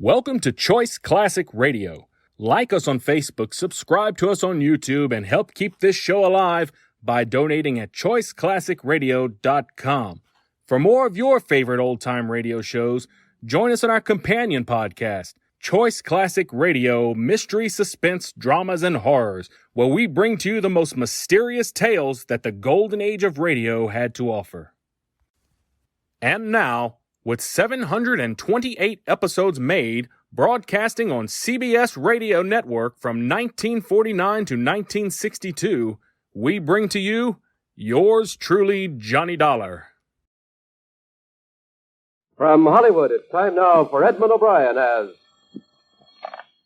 Welcome to Choice Classic Radio. Like us on Facebook, subscribe to us on YouTube, and help keep this show alive by donating at choiceclassicradio.com. For more of your favorite old-time radio shows, join us on our companion podcast, Choice Classic Radio, Mystery, Suspense, Dramas, and Horrors, where we bring to you the most mysterious tales that the golden age of radio had to offer. And now, with 728 episodes made, broadcasting on CBS Radio Network from 1949 to 1962, we bring to you yours truly, Johnny Dollar. From Hollywood, it's time now for Edmund O'Brien as...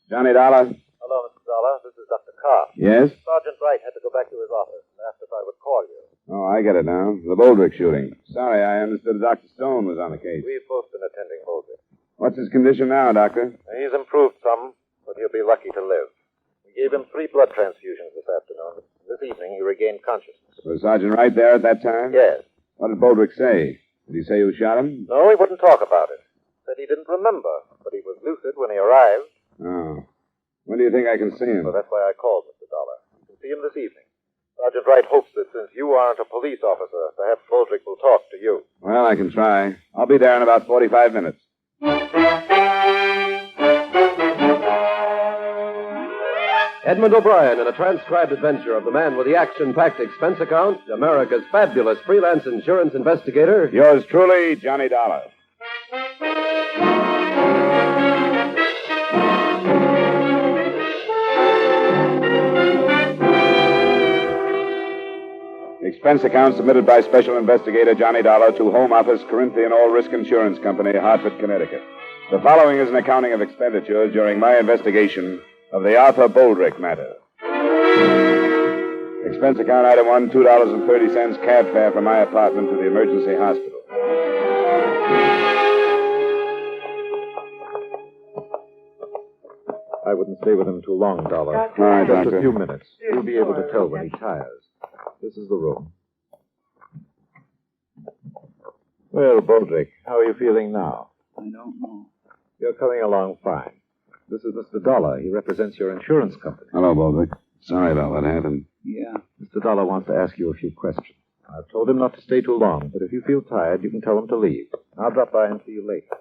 Johnny Dollar. Hello, Mr. Dollar. This is Dr. Carr. Yes? Sergeant Wright had to go back to his office and asked if I would call you. Oh, I get it now. The Boldrick shooting. Sorry, I understood Dr. Stone was on the case. We've both been attending Boldrick. What's his condition now, Doctor? He's improved some, but he'll be lucky to live. We gave him 3 blood transfusions this afternoon. This evening he regained consciousness. Was Sergeant Wright there at that time? Yes. What did Boldrick say? Did he say who shot him? No, he wouldn't talk about it. Said he didn't remember, but he was lucid when he arrived. Oh. When do you think I can see him? So that's why I called, Mr. Dollar. You can see him this evening. Sergeant Wright hopes that since you aren't a police officer, perhaps Boldrick will talk to you. Well, I can try. I'll be there in about 45 minutes. Edmund O'Brien in a transcribed adventure of the man with the action-packed expense account, America's fabulous freelance insurance investigator. Yours truly, Johnny Dollar. Expense account submitted by Special Investigator Johnny Dollar to Home Office, Corinthian All Risk Insurance Company, Hartford, Connecticut. The following is an accounting of expenditures during my investigation of the Arthur Boldrick matter. Expense account item 1, $2.30 cab fare from my apartment to the emergency hospital. I wouldn't stay with him too long, Dollar. All right, Just Doctor. a few minutes. You'll be able to tell when he tires. This is the room. Well, Boldrick, how are you feeling now? I don't know. You're coming along fine. This is Mr. Dollar. He represents your insurance company. Hello, Boldrick. Sorry about what happened. Yeah. Mr. Dollar wants to ask you a few questions. I've told him not to stay too long, but if you feel tired, you can tell him to leave. I'll drop by and see you later.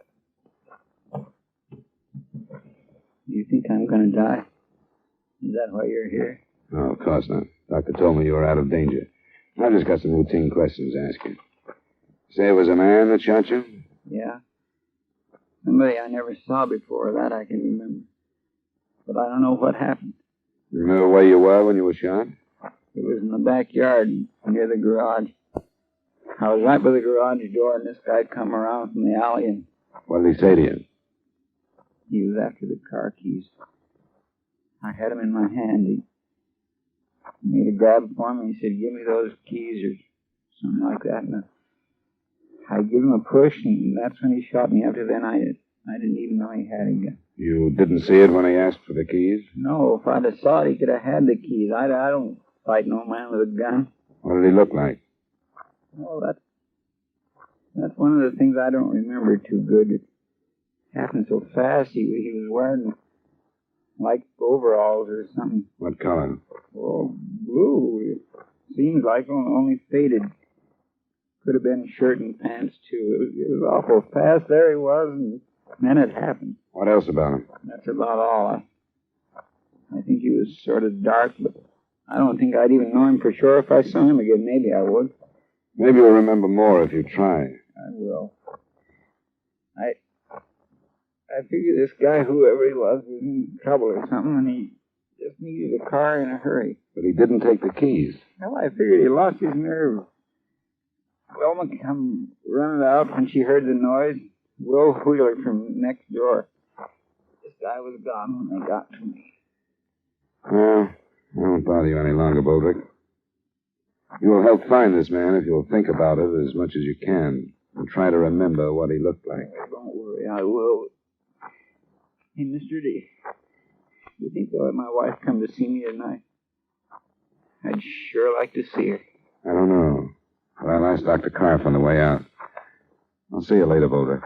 You think I'm going to die? Is that why you're here? No, of course not. Doctor told me you were out of danger. I just got some routine questions to ask you. Say it was a man that shot you? Yeah. Somebody I never saw before, that I can remember. But I don't know what happened. You remember where you were when you were shot? It was in the backyard near the garage. I was right by the garage door, and this guy'd come around from the alley, and What did he say to you? he was after the car keys. I had them in my hand. He made a grab for me. He said, "Give me those keys," or something like that. And I gave him a push, and that's when he shot me. After then, I didn't even know he had a gun. You didn't see it when he asked for the keys? No, if I'd have saw it, he could have had the keys. I don't fight no man with a gun. What did he look like? Oh, that's one of the things I don't remember too good. It happened so fast. He was wearing like overalls or something. What color? Oh, blue. It seems like only faded. Could have been shirt and pants too. It was awful fast. There he was, and then it happened. What else about him? That's about all. I think he was sort of dark, but I don't think I'd even know him for sure if I saw him again. Maybe I would. Maybe you'll remember more if you try. I will. I figure this guy, whoever he was in trouble or something, and he just needed a car in a hurry. But he didn't take the keys. Well, I figured he lost his nerve. Wilma come running out when she heard the noise. Will Wheeler from next door. This guy was gone when they got to me. Well, I won't bother you any longer, Boldrick. You will help find this man if you'll think about it as much as you can and try to remember what he looked like. Don't worry, I will. Hey, Mr. D, do you think they'll let my wife come to see me tonight? I'd sure like to see her. I don't know. But I'll ask Dr. Carf on the way out. I'll see you later, Boulder.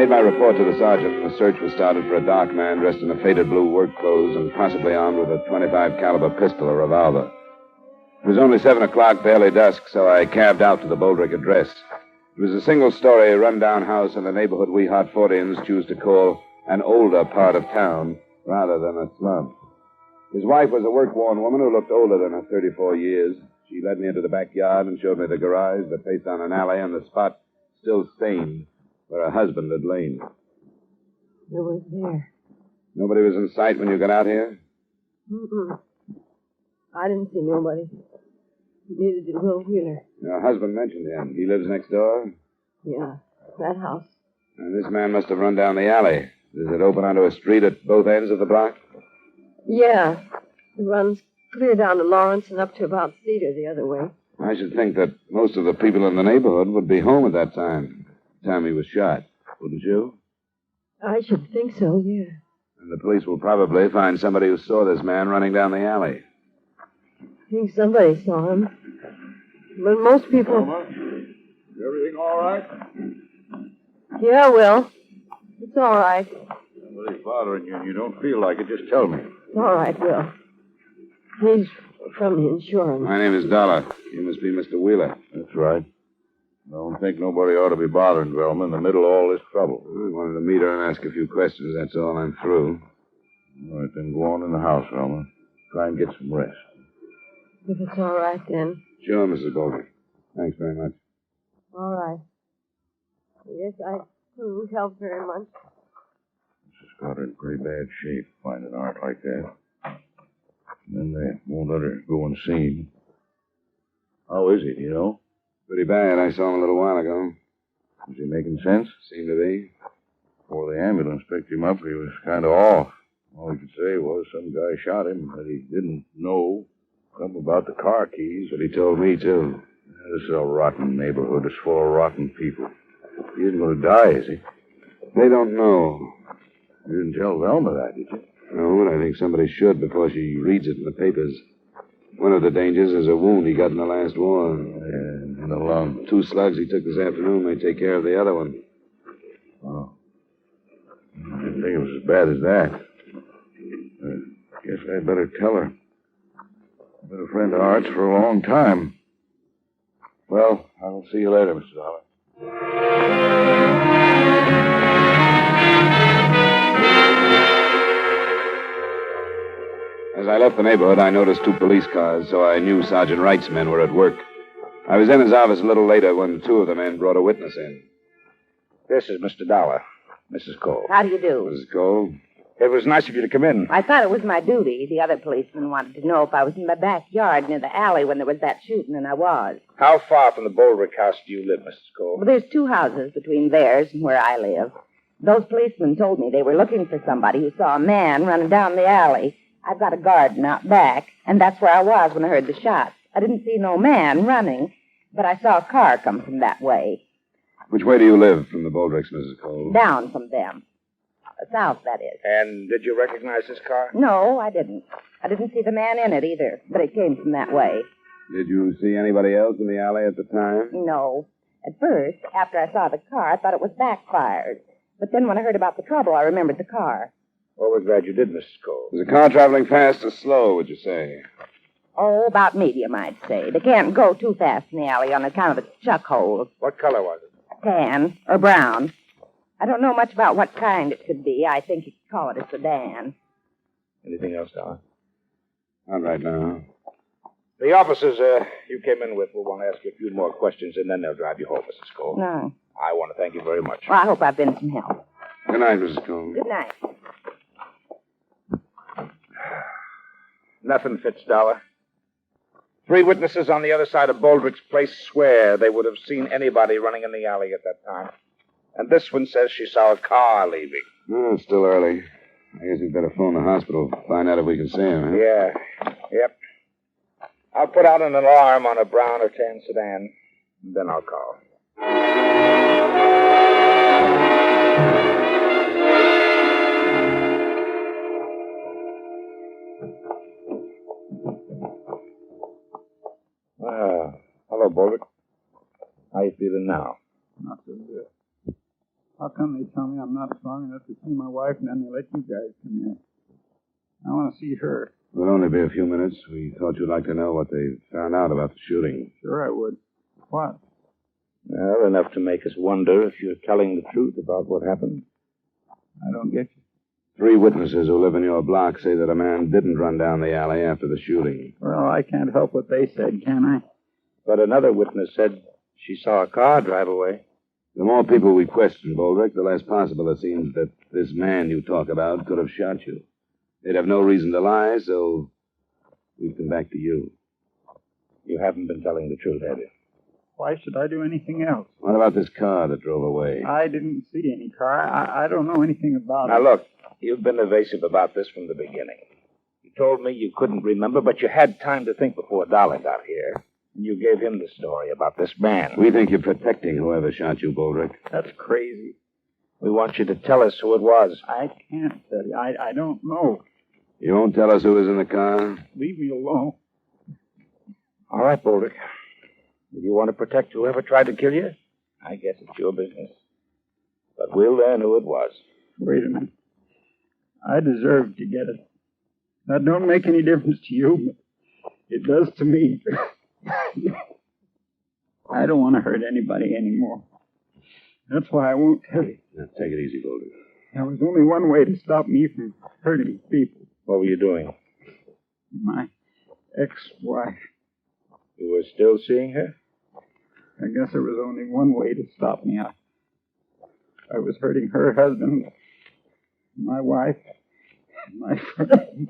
made my report to the sergeant, and the search was started for a dark man dressed in a faded blue work clothes and possibly armed with a .25 caliber pistol or revolver. It was only 7 o'clock, barely dusk, so I cabbed out to the Boldrick address. It was a single-story, run-down house in a neighborhood we Hartfordians choose to call an older part of town rather than a slum. His wife was a work-worn woman who looked older than her 34 years. She led me into the backyard and showed me the garage that faced on an alley and the spot still stained where her husband had lain. Who was there? Nobody was in sight when you got out here? Mm-mm. I didn't see nobody. Neither did Will Wheeler. Your husband mentioned him. He lives next door? Yeah, that house. And this man must have run down the alley. Does it open onto a street at both ends of the block? Yeah. It runs clear down to Lawrence and up to about Cedar the other way. I should think that most of the people in the neighborhood would be home at that time. The time he was shot. Wouldn't you? I should think so, yeah. And the police will probably find somebody who saw this man running down the alley. I think somebody saw him. But most people... Is everything all right? Yeah, Will. It's all right. Somebody's bothering you and you don't feel like it. Just tell me. It's all right, Will. He's from the insurance. My name is Dollar. You must be Mr. Wheeler. That's right. I don't think nobody ought to be bothering Velma in the middle of all this trouble. I wanted to meet her and ask a few questions. That's all. I'm through. All right, then go on in the house, Velma. Try and get some rest. If it's all right, then. Sure, Mrs. Boldrick. Thanks very much. All right. I guess I couldn't help very much. Mrs. got her in pretty bad shape, finding art like that. And then they won't let her go unseen. How is he, do you know? Pretty bad. I saw him a little while ago. Is he making sense? Seemed to be. Before the ambulance picked him up, he was kind of off. All he could say was some guy shot him, that he didn't know. Something about the car keys. But he told me, too. This is a rotten neighborhood. It's full of rotten people. He isn't going to die, is he? They don't know. You didn't tell Velma that, did you? No, but I think somebody should before she reads it in the papers. One of the dangers is a wound he got in the last war. Yeah, in the lung. 2 slugs he took this afternoon may take care of the other one. Oh. I didn't think it was as bad as that. Guess I'd better tell her. I've been a friend of Art's for a long time. Well, I'll see you later, Mr. Dollar. As I left the neighborhood, I noticed 2 police cars, so I knew Sergeant Wright's men were at work. I was in his office a little later when 2 of the men brought a witness in. This is Mr. Dollar, Mrs. Cole. How do you do? Mrs. Cole? It was nice of you to come in. I thought it was my duty. The other policeman wanted to know if I was in my backyard near the alley when there was that shooting, and I was. How far from the Boldrick house do you live, Mrs. Cole? Well, there's 2 houses between theirs and where I live. Those policemen told me they were looking for somebody who saw a man running down the alley. I've got a garden out back, and that's where I was when I heard the shots. I didn't see no man running, but I saw a car come from that way. Which way do you live from the Boldricks, Mrs. Cole? Down from them. South, that is. And did you recognize this car? No, I didn't. I didn't see the man in it either, but it came from that way. Did you see anybody else in the alley at the time? No. At first, after I saw the car, I thought it was backfired. But then when I heard about the trouble, I remembered the car. Well, we're glad you did, Mrs. Cole. Was the car traveling fast or slow, would you say? Oh, about medium, I'd say. They can't go too fast in the alley on account of the chuck holes. What color was it? Tan or brown. I don't know much about what kind it could be. I think you could call it a sedan. Anything else, Dollar? Not right now. The officers you came in with will want to ask you a few more questions, and then they'll drive you home, Mrs. Cole. No. I want to thank you very much. Well, I hope I've been some help. Good night, Mrs. Cole. Good night. Nothing fits, Dollar. 3 witnesses on the other side of Boldrick's place swear they would have seen anybody running in the alley at that time. And this one says she saw a car leaving. Oh, it's still early. I guess we'd better phone the hospital, find out if we can see him, huh? Yeah. Yep. I'll put out an alarm on a brown or tan sedan, and then I'll call. Hello, Boldrick. How you feeling now? Not so good. How come they tell me I'm not strong enough to see my wife and then they let you guys come in? I want to see her. It'll only be a few minutes. We thought you'd like to know what they found out about the shooting. Sure I would. What? Well, enough to make us wonder if you're telling the truth about what happened. I don't get you. 3 witnesses who live in your block say that a man didn't run down the alley after the shooting. Well, I can't help what they said, can I? But another witness said she saw a car drive away. The more people we question, Boldrick, the less possible it seems that this man you talk about could have shot you. They'd have no reason to lie, so we've come back to you. You haven't been telling the truth, have you? Why should I do anything else? What about this car that drove away? I didn't see any car. I don't know anything about Now, it. look, you've been evasive about this from the beginning. You told me you couldn't remember, but you had time to think before Dollar got here. And you gave him the story about this man. We think you're protecting whoever shot you, Boldrick. That's crazy. We want you to tell us who it was. I can't tell you. I don't know. You won't tell us who was in the car? Leave me alone. All right, Boldrick. If you want to protect whoever tried to kill you, I guess it's your business. But we'll learn who it was. Wait a minute. I deserve to get it. That don't make any difference to you, but it does to me. I don't want to hurt anybody anymore. That's why I won't tell you. Now, take it easy, Boldrick. There was only one way to stop me from hurting people. What were you doing? My ex-wife. You were still seeing her? I guess there was only one way to stop me. I was hurting her husband, my wife, and my friend.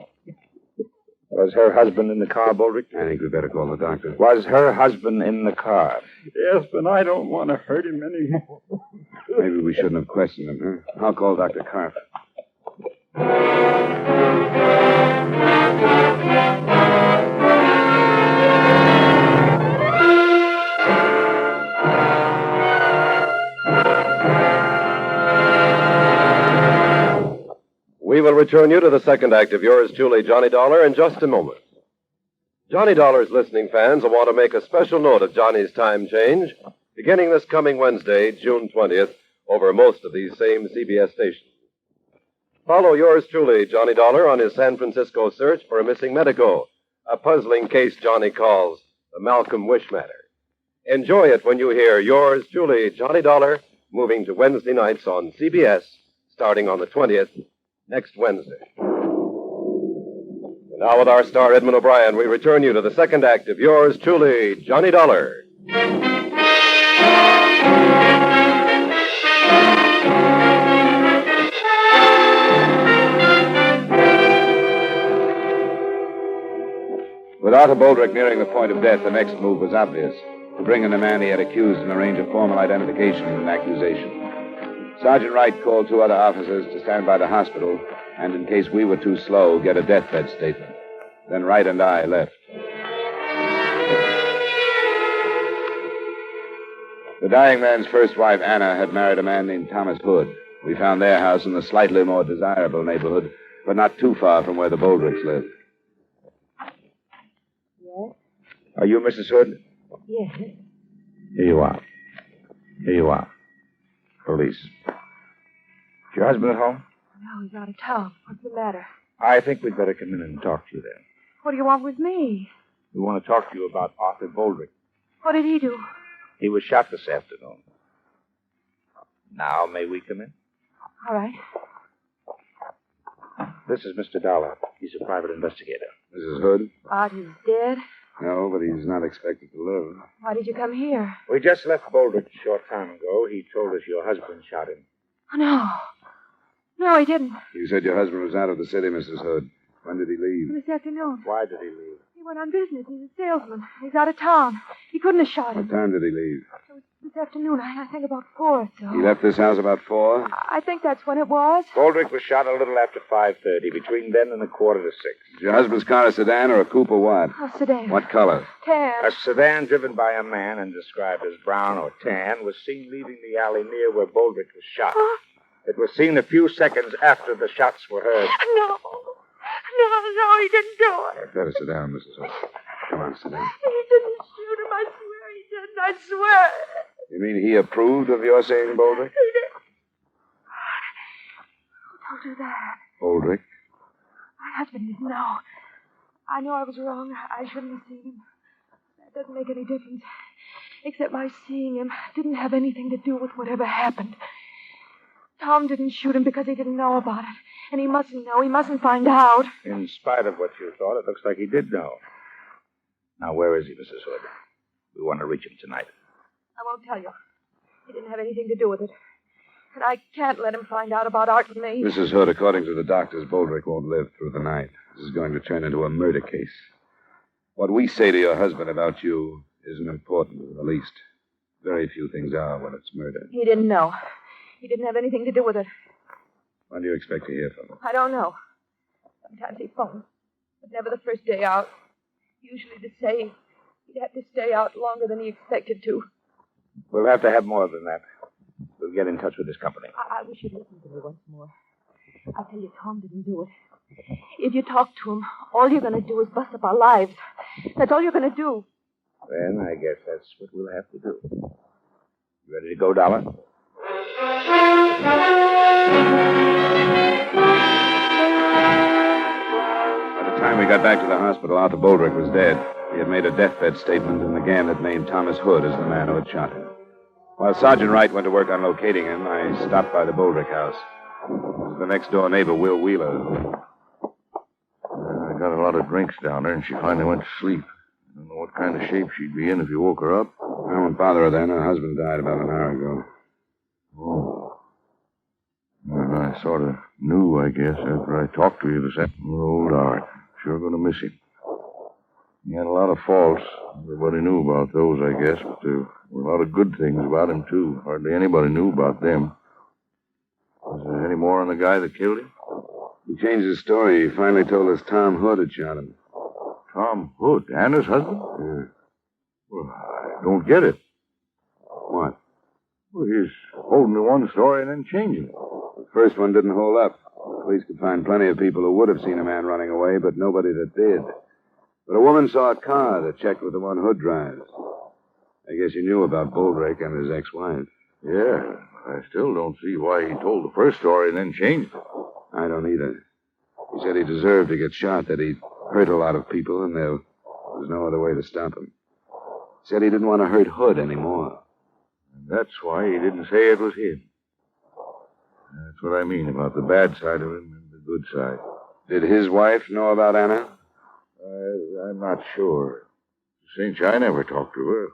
Was her husband in the car, Boldrick? I think we better call the doctor. Was her husband in the car? Yes, but I don't want to hurt him anymore. Maybe we shouldn't have questioned him, huh? I'll call Dr. Karp. We will return you to the second act of yours truly, Johnny Dollar, in just a moment. Johnny Dollar's listening fans will want to make a special note of Johnny's time change, beginning this coming Wednesday, June 20th, over most of these same CBS stations. Follow yours truly, Johnny Dollar, on his San Francisco search for a missing medico, a puzzling case Johnny calls the Malcolm Wish matter. Enjoy it when you hear yours truly, Johnny Dollar, moving to Wednesday nights on CBS, starting on the 20th, next Wednesday. And now with our star, Edmund O'Brien, we return you to the second act of yours truly, Johnny Dollar. With Arthur Boldrick nearing the point of death, the next move was obvious. To bring in the man he had accused and arrange a formal identification and accusation. Sergeant Wright called 2 other officers to stand by the hospital and, in case we were too slow, get a deathbed statement. Then Wright and I left. The dying man's first wife, Anna, had married a man named Thomas Hood. We found their house in a slightly more desirable neighborhood, but not too far from where the Boldricks lived. Yes? Are you Mrs. Hood? Yes. Here you are. Here you are. Police. Is your husband at home? No, he's out of town. What's the matter? I think we'd better come in and talk to you then. What do you want with me? We want to talk to you about Arthur Boldrick. What did he do? He was shot this afternoon. Now, may we come in? All right. This is Mr. Dollar. He's a private investigator. Mrs. Hood? Art is dead. No, but he's not expected to live. Why did you come here? We just left Boldrick a short time ago. He told us your husband shot him. Oh, no. No, he didn't. You said your husband was out of the city, Mrs. Hood. When did he leave? This afternoon. Why did he leave? He went on business. He's a salesman. He's out of town. He couldn't have shot him. What time did he leave? It was this afternoon. I think about 4 or so. He left this house about 4? I think that's when it was. Boldrick was shot a little after 5:30, between then and 5:45. Is your husband's car a sedan or a coupe or what? A sedan. What color? Tan. A sedan driven by a man and described as brown or tan was seen leaving the alley near where Boldrick was shot. Huh? It was seen a few seconds after the shots were heard. No. No, he didn't do it. Better sit down, Mrs. Hood. Come on, sit down. He didn't shoot him. I swear he didn't. I swear. You mean he approved of your saying Boldrick? He did. do that. Boldrick. My husband didn't know. I know I was wrong. I shouldn't have seen him. That doesn't make any difference. Except my seeing him didn't have anything to do with whatever happened. Tom didn't shoot him because he didn't know about it. And he mustn't know. He mustn't find out. In spite of what you thought, it looks like he did know. Now, where is he, Mrs. Hood? We want to reach him tonight. I won't tell you. He didn't have anything to do with it. And I can't let him find out about Art and me. Mrs. Hood, according to the doctors, Boldrick won't live through the night. This is going to turn into a murder case. What we say to your husband about you isn't important in the least. Very few things are when it's murder. He didn't know. He didn't have anything to do with it. When do you expect to hear from him? I don't know. Sometimes he phones, but never the first day out. Usually to say he'd have to stay out longer than he expected to. We'll have to have more than that. We'll get in touch with his company. I wish you'd listen to me once more. I tell you, Tom didn't do it. If you talk to him, all you're going to do is bust up our lives. That's all you're going to do. Then I guess that's what we'll have to do. You ready to go, Dollar? By the time we got back to the hospital, Arthur Boldrick was dead. He had made a deathbed statement and again had named Thomas Hood as the man who had shot him. While Sergeant Wright went to work on locating him, I stopped by the Boldrick house. It was the next-door neighbor, Will Wheeler. I got a lot of drinks down there, and she finally went to sleep. I don't know what kind of shape she'd be in if you woke her up. I won't bother her then. Her husband died about an hour ago. Oh. Well, I sort of knew, I guess, after I talked to you this afternoon. Old Art. Sure going to miss him. He had a lot of faults. Everybody knew about those, I guess, but there were a lot of good things about him, too. Hardly anybody knew about them. Was there any more on the guy that killed him? He changed his story. He finally told us Tom Hood had shot him. Tom Hood, Anna's husband? Yeah. Well, I don't get it. What? Well, he's holding to one story and then changing it. The first one didn't hold up. The police could find plenty of people who would have seen a man running away, but nobody that did. But a woman saw a car that checked with the one Hood drives. I guess you knew about Boldrick and his ex-wife. Yeah, I still don't see why he told the first story and then changed it. I don't either. He said he deserved to get shot, that he'd hurt a lot of people, and there was no other way to stop him. He said he didn't want to hurt Hood anymore. And that's why he didn't say it was him. That's what I mean about the bad side of him and the good side. Did his wife know about Anna? I'm not sure. Cinch, I never talked to her.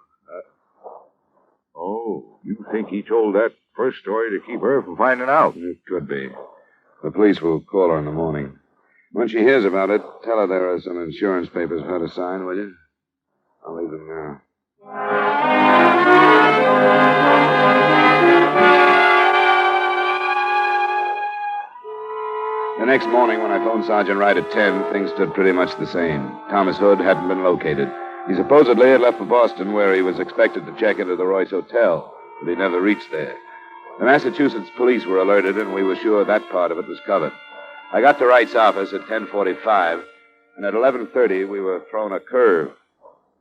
Oh, you think he told that first story to keep her from finding out? It could be. The police will call her in the morning. When she hears about it, tell her there are some insurance papers for her to sign, will you? I'll leave them now. The next morning, when I phoned Sergeant Wright at 10, things stood pretty much the same. Thomas Hood hadn't been located. He supposedly had left for Boston, where he was expected to check into the Royce Hotel, but he never reached there. The Massachusetts police were alerted, and we were sure that part of it was covered. I got to Wright's office at 10:45, and at 11:30 we were thrown a curve.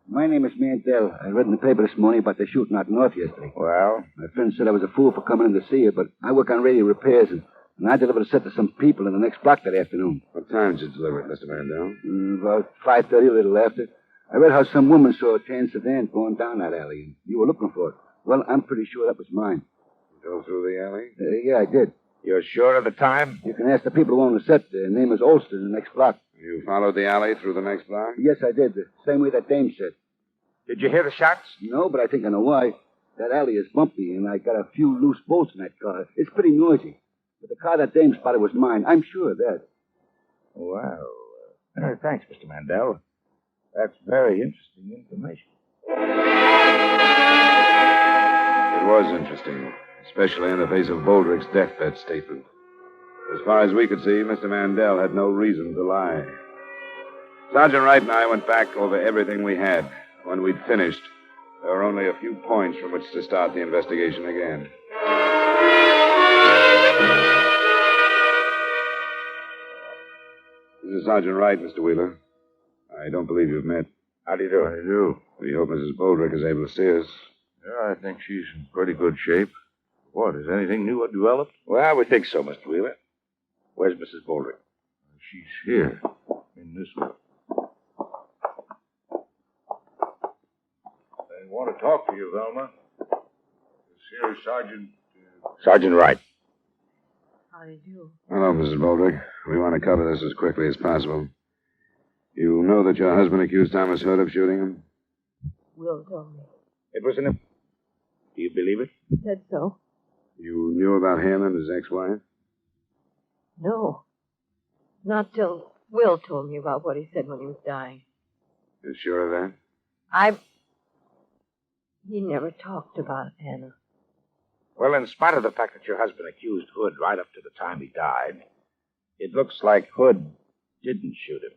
My name is Mandel. I read in the paper this morning about the shooting out north yesterday. Well? My friend said I was a fool for coming in to see you, but I work on radio repairs, and I delivered a set to some people in the next block that afternoon. What time did you deliver it, Mr. Mandel? About 5:30, a little after. I read how some woman saw a tan sedan going down that alley, and you were looking for it. Well, I'm pretty sure that was mine. You drove through the alley? Yeah, I did. You're sure of the time? You can ask the people who own the set. Their name is Olster in the next block. You followed the alley through the next block? Yes, I did. The same way that dame said. Did you hear the shots? No, but I think I know why. That alley is bumpy, and I got a few loose bolts in that car. It's pretty noisy. But the car that dame spotted was mine. I'm sure of that. Well, thanks, Mr. Mandel. That's very interesting information. It was interesting, especially in the face of Boldrick's deathbed statement. As far as we could see, Mr. Mandel had no reason to lie. Sergeant Wright and I went back over everything we had. When we'd finished, there were only a few points from which to start the investigation again. This is Sergeant Wright, Mr. Wheeler. I don't believe you've met. How do you do? I do. We hope Mrs. Boldrick is able to see us. Yeah, I think she's in pretty good shape. What, has anything new developed? Well, we think so, Mr. Wheeler. Where's Mrs. Boldrick? She's here, in this room. I want to talk to you, Velma. This here is Sergeant... Sergeant Wright. How do you do? Hello, Mrs. Boldrick. We want to cover this as quickly as possible. You know that your husband accused Thomas Hood of shooting him? Will told me. It was an... Do you believe it? He said so. You knew about him and his ex-wife? No. Not till Will told me about what he said when he was dying. You're sure of that? He never talked about Anna. Well, in spite of the fact that your husband accused Hood right up to the time he died, it looks like Hood didn't shoot him.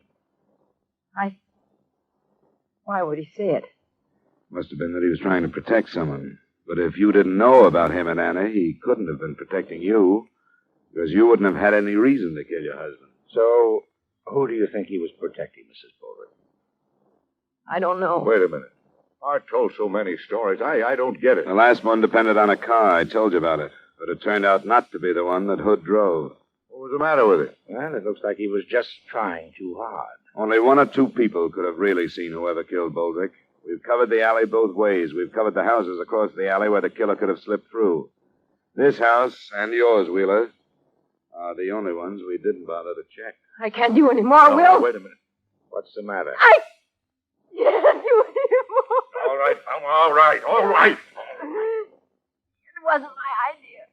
Why would he say it? Must have been that he was trying to protect someone. But if you didn't know about him and Anna, he couldn't have been protecting you, because you wouldn't have had any reason to kill your husband. So, who do you think he was protecting, Mrs. Boldrick? I don't know. Wait a minute. Art told so many stories. I don't get it. The last one depended on a car. I told you about it. But it turned out not to be the one that Hood drove. What was the matter with it? Well, it looks like he was just trying too hard. Only one or two people could have really seen whoever killed Boldrick. We've covered the alley both ways. We've covered the houses across the alley where the killer could have slipped through. This house and yours, Wheeler, are the only ones we didn't bother to check. I can't do any more, Will. Wait a minute. What's the matter? I can't do any more. All right, all right, all right. It wasn't my idea.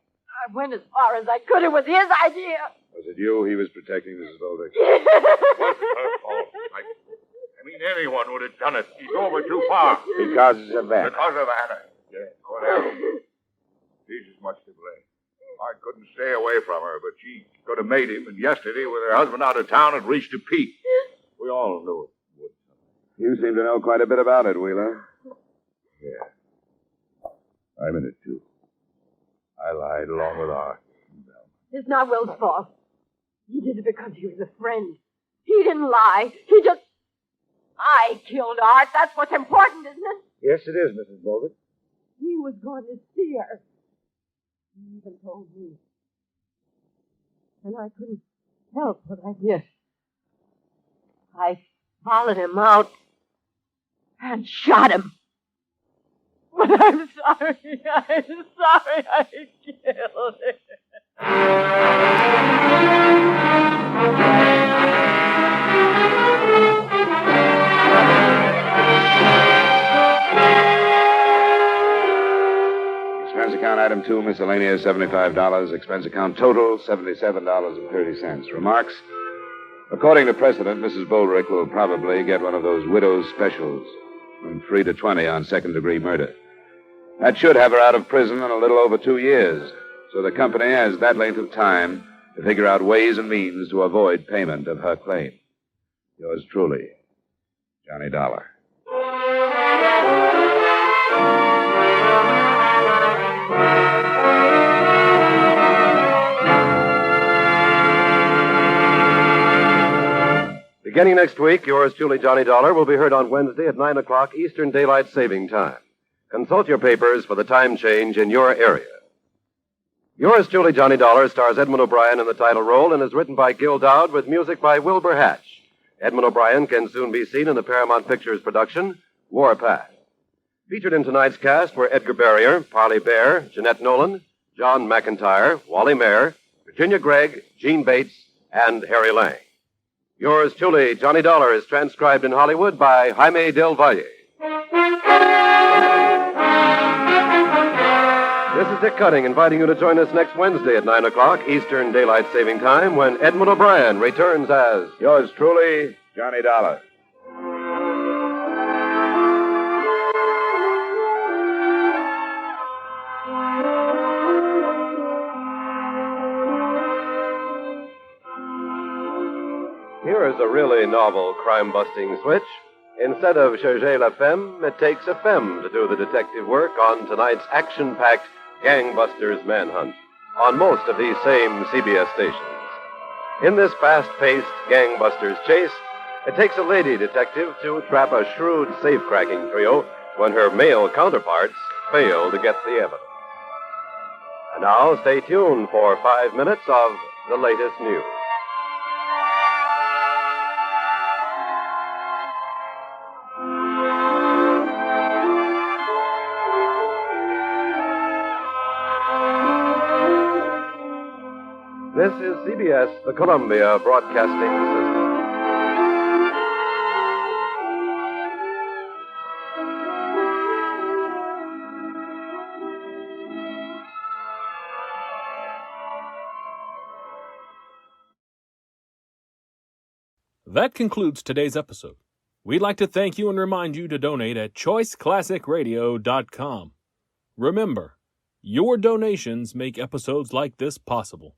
I went as far as I could. It was his idea. Was it you he was protecting, Mrs. Boldrick? It wasn't her fault. I mean, anyone would have done it. He drove her too far. Because of that. Because of Anna. Yeah, whatever. She's as much to blame. I couldn't stay away from her, but she could have made him, and yesterday, with her husband out of town, it reached a peak. We all knew it would. You seem to know quite a bit about it, Wheeler. Yeah. I'm in it, too. I lied along with Art. It's not Will's fault. He did it because he was a friend. He didn't lie. He just... I killed Art. That's what's important, isn't it? Yes, it is, Mrs. Boldrick. He was going to see her. He even told me. And I couldn't help what I did. I followed him out and shot him. But I'm sorry. I'm sorry I killed him. Expense account item 2, miscellaneous, $75. Expense account total, $77.30. Remarks? According to precedent, Mrs. Boldrick will probably get one of those widow's specials, from 3 to 20 on second-degree murder. That should have her out of prison in a little over 2 years, so the company has that length of time to figure out ways and means to avoid payment of her claim. Yours truly, Johnny Dollar. Beginning next week, yours truly, Johnny Dollar, will be heard on Wednesday at 9 o'clock Eastern Daylight Saving Time. Consult your papers for the time change in your area. Yours truly, Johnny Dollar, stars Edmund O'Brien in the title role and is written by Gil Dowd with music by Wilbur Hatch. Edmund O'Brien can soon be seen in the Paramount Pictures production, Warpath. Featured in tonight's cast were Edgar Barrier, Parley Bear, Jeanette Nolan, John McIntyre, Wally Mayer, Virginia Gregg, Gene Bates, and Harry Lang. Yours truly, Johnny Dollar, is transcribed in Hollywood by Jaime Del Valle. This is Dick Cutting inviting you to join us next Wednesday at 9 o'clock Eastern Daylight Saving Time when Edmund O'Brien returns as Yours truly, Johnny Dollar. Here is a really novel crime-busting switch. Instead of Cherchez la Femme, it takes a femme to do the detective work on tonight's action-packed Gangbusters Manhunt on most of these same CBS stations. In this fast-paced Gangbusters chase, it takes a lady detective to trap a shrewd safe-cracking trio when her male counterparts fail to get the evidence. And now, stay tuned for 5 minutes of the latest news. CBS, the Columbia Broadcasting System. That concludes today's episode. We'd like to thank you and remind you to donate at choiceclassicradio.com. Remember, your donations make episodes like this possible.